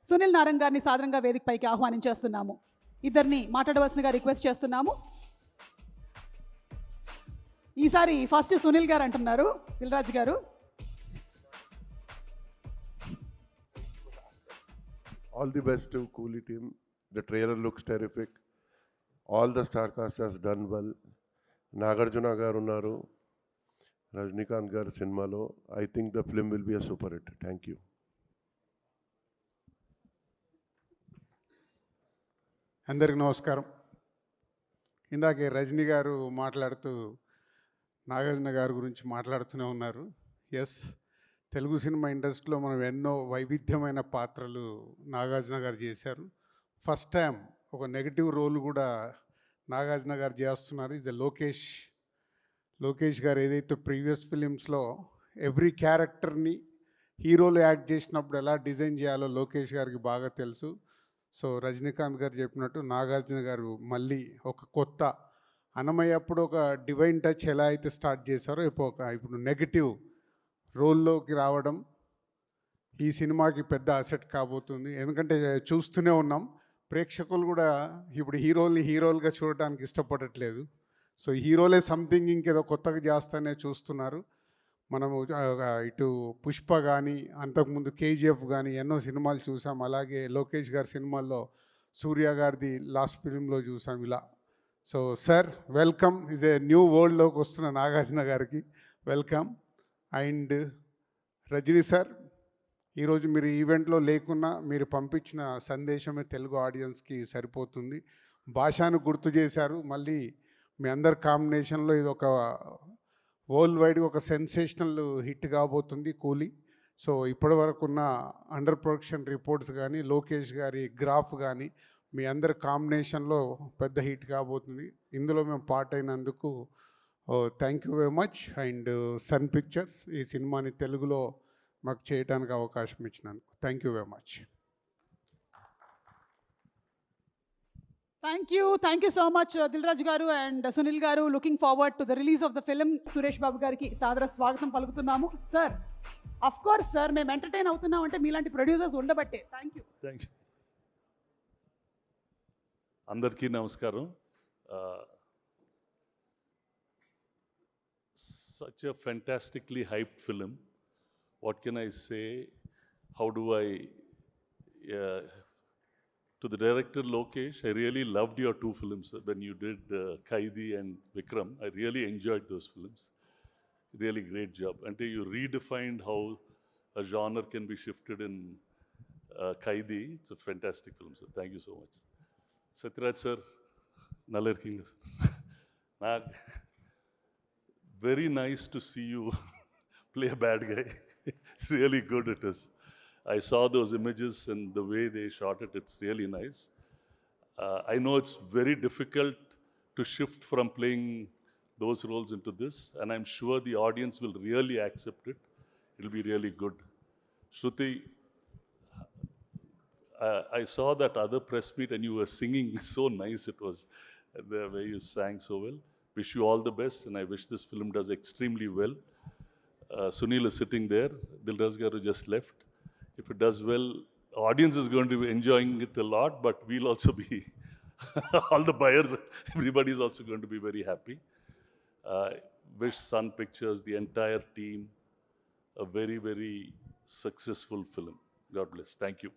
సునీల్ నారంగ్ గారిని సాదరంగా వేదికపైకి ఆహ్వానించేస్తున్నాము. ఇద్దరిని మాట్లాడవలసిందిగా రిక్వెస్ట్ చేస్తున్నాము. ఈసారి ఫస్ట్ సునీల్ గారు అంటున్నారు, దిల్ రాజు గారు. All the best to Coolie team. The trailer looks terrific. All the star cast has done well. Nagarjuna garu unnaru, Rajnikant garu cinemalo. I think the film will be a super hit. Thank you. అందరికి నమస్కారం. ఇందాకే రజనీ గారు మాట్లాడుతూ నాగార్జున గారి గురించి మాట్లాడుతూనే ఉన్నారు. Yes, Telugu cinema ఇండస్ట్రీలో మనం ఎన్నో వైవిధ్యమైన పాత్రలు నాగార్జున గారు చేశారు. ఫస్ట్ టైం ఒక నెగటివ్ రోల్ కూడా నాగార్జున గారు చేస్తున్నారు. ఇది లోకేష్ గారు ఏదైతే ప్రీవియస్ ఫిలిమ్స్లో ఎవ్రీ క్యారెక్టర్ని హీరోలు యాక్ట్ చేసినప్పుడు ఎలా డిజైన్ చేయాలో లోకేష్ గారికి బాగా తెలుసు. సో రజనీకాంత్ గారు చెప్పినట్టు నాగార్జున గారు మళ్ళీ ఒక కొత్త అన్నమయ్యప్పుడు ఒక డివైన్ టచ్ ఎలా అయితే స్టార్ట్ చేశారో ఇప్పుడు నెగటివ్ రోల్లోకి రావడం ఈ సినిమాకి పెద్ద అసెట్ కాబోతుంది. ఎందుకంటే చూస్తూనే ఉన్నాం, ప్రేక్షకులు కూడా ఇప్పుడు హీరోలుగా చూడటానికి ఇష్టపడట్లేదు. సో హీరోలే సంథింగ్ ఇంకేదో కొత్తగా చేస్తానే చూస్తున్నారు. మనము ఇటు పుష్ప కానీ అంతకుముందు కేజీఎఫ్ కానీ ఎన్నో సినిమాలు చూసాం. అలాగే లోకేష్ గారి సినిమాల్లో సూర్య గారిది లాస్ట్ ఫిలింలో చూసాం ఇలా. So sir welcome, is a new వరల్డ్లోకి వస్తున్న నాగార్జున గారికి వెల్కమ్. అండ్ రజనీ సార్, ఈరోజు మీరు ఈవెంట్లో లేకున్నా మీరు పంపించిన సందేశమే తెలుగు ఆడియన్స్కి సరిపోతుంది. భాషను గుర్తు చేశారు. మళ్ళీ మీ అందరి కాంబినేషన్లో ఇది ఒక వరల్డ్ వైడ్గా ఒక సెన్సేషనల్ హిట్ కాబోతుంది కూలీ. సో ఇప్పటి వరకు ఉన్న అండర్ ప్రొడక్షన్ రిపోర్ట్స్ కానీ లోకేష్ గారి గ్రాఫ్ కానీ మీ అందరి కాంబినేషన్లో పెద్ద హిట్ కాబోతుంది. ఇందులో మేము పార్ట్ అయినందుకు thank you very much. And Sun Pictures ఈ సినిమాని తెలుగులో మాకు చేయడానికి అవకాశం ఇచ్చినందుకు thank you very much. Thank you so much Dil Raju గారు అండ్ సునీల్ గారు. Looking forward to the release of the film. Suresh Babu గారికి సాదర స్వాగతం పలుకుతున్నాము. సార్, అఫ్ కోర్స్ సార్, మేము ఎంటర్టైన్ అవుతున్నాం అంటే మీలాంటి ప్రొడ్యూసర్స్ ఉండబట్టే. Thank you. అందరికీ నమస్కారం. Such a fantastically hyped film. What can I say? How do I... to the director Lokesh, I really loved your two films when you did Kaidi and Vikram. I really enjoyed those films. Really great job. Until you redefined how a genre can be shifted in Kaidi. It's a fantastic film, sir. Thank you so much. Satyaraj sir, Nalar King sir. Very nice to see you play a bad guy. It's really good, it is. I saw those images and the way they shot it, it's really nice. I know it's very difficult to shift from playing those roles into this, and I'm sure the audience will really accept it. It'll be really good. Shruti, I saw that other press meet and you were singing so nice. It was the way you sang so well. Wish you all the best, and I wish this film does extremely well. Sunil is sitting there. Dilraj Garu just left. If it does well, audience is going to be enjoying it a lot, but we'll also be, all the buyers, everybody is also going to be very happy. Wish Sun Pictures, the entire team, a very, very successful film. God bless. Thank you.